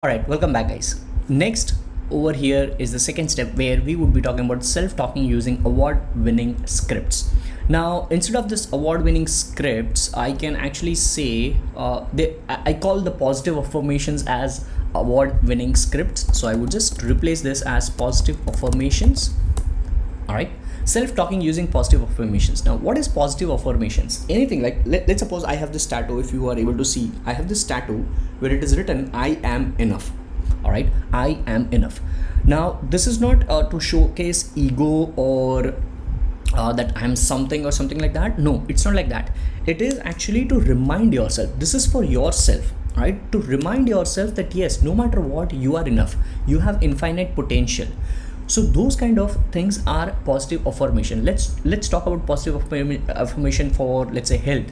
All right, welcome back, guys. Next, over here is the second step where we would be talking about self-talking using award-winning scripts. Now, instead of this award-winning scripts, I can actually say I call the positive affirmations as award-winning scripts. So I would just replace this as positive affirmations. All right, self-talking using positive affirmations. Now, what is positive affirmations? Anything like let's suppose I have this tattoo. If you are able to see, I have this tattoo where it is written I am enough. All right, I am enough. Now, this is not to showcase ego or that I'm something or something like that. No, it's not like that. It is actually to remind yourself. This is for yourself, right? To remind yourself that yes, no matter what, you are enough. You have infinite potential. So those kind of things are positive affirmation. Let's talk about positive affirmation for, let's say, health.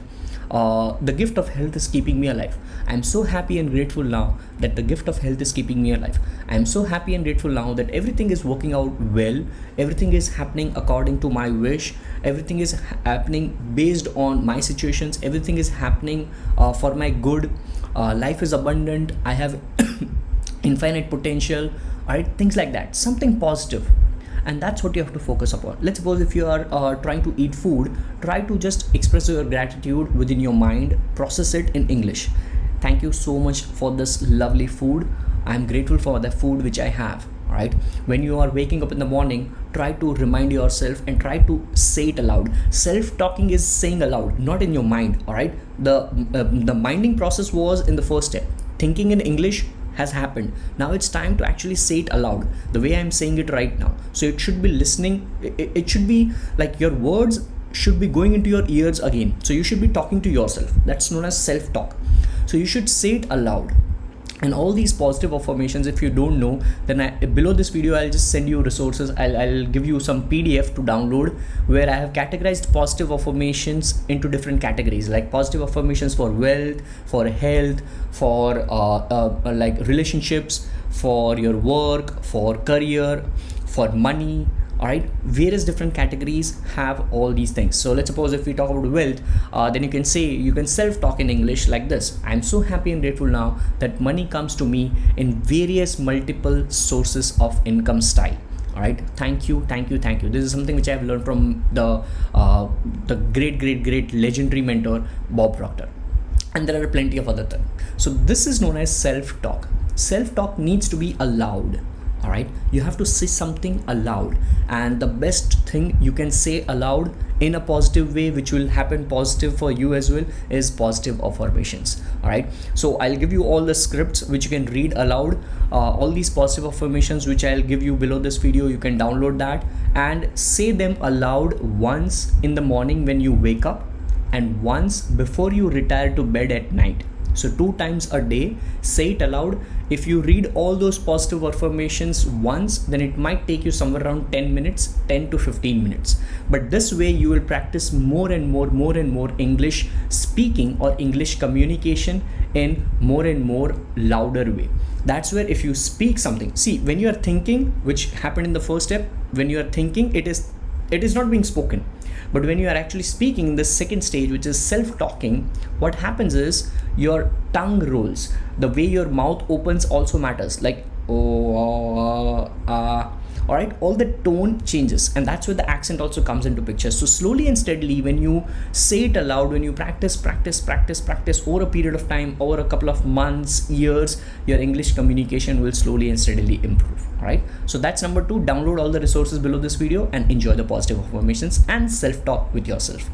The gift of health is keeping me alive. I'm so happy and grateful now that the gift of health is keeping me alive. I'm so happy and grateful now that everything is working out well. Everything is happening according to my wish. Everything is happening based on my situations. Everything is happening for my good. Life is abundant. I have infinite potential. All right, things like that, something positive. And that's what you have to focus upon. Let's suppose if you are trying to eat food, try to just express your gratitude within your mind, process it in English. Thank you so much for this lovely food. I'm grateful for the food which I have. All right, when you are waking up in the morning, try to remind yourself and try to say it aloud. Self-talking is saying aloud, not in your mind. All right, the minding process was in the first step. Thinking in English has happened. Now it's time to actually say it aloud the way I'm saying it right now. So it should be listening. It should be like your words should be going into your ears again. So you should be talking to yourself. That's known as self-talk. So you should say it aloud. And all these positive affirmations, if you don't know, then below this video I'll just send you resources. I'll give you some PDF to download where I have categorized positive affirmations into different categories, like positive affirmations for wealth, for health, for like relationships, for your work, for career, for money. All right, various different categories have all these things. So let's suppose if we talk about wealth, then you can self-talk in English like this. I'm so happy and grateful now that money comes to me in various multiple sources of income style. All right, thank you. This is something which I have learned from the great legendary mentor Bob Proctor. And there are plenty of other things. So this is known as self-talk. Self-talk needs to be allowed. All right, you have to say something aloud, and the best thing you can say aloud in a positive way, which will happen positive for you as well, is positive affirmations. All right, so I'll give you all the scripts which you can read aloud. All these positive affirmations which I'll give you below this video, you can download that and say them aloud once in the morning when you wake up and once before you retire to bed at night. So 2 times a day, say it aloud. If you read all those positive affirmations once, then it might take you somewhere around 10 minutes, 10 to 15 minutes. But this way you will practice more and more English speaking or English communication in more and more louder way. That's where if you speak something, see, when you are thinking, which happened in the first step, when you are thinking, it is not being spoken. But when you are actually speaking in the second stage, which is self-talking, what happens is your tongue rolls. The way your mouth opens also matters, like all right, all the tone changes, and that's where the accent also comes into picture. So slowly and steadily, when you say it aloud, when you practice over a period of time, over a couple of months, years, your English communication will slowly and steadily improve. All right, so that's number 2. Download all the resources below this video and enjoy the positive affirmations and self-talk with yourself.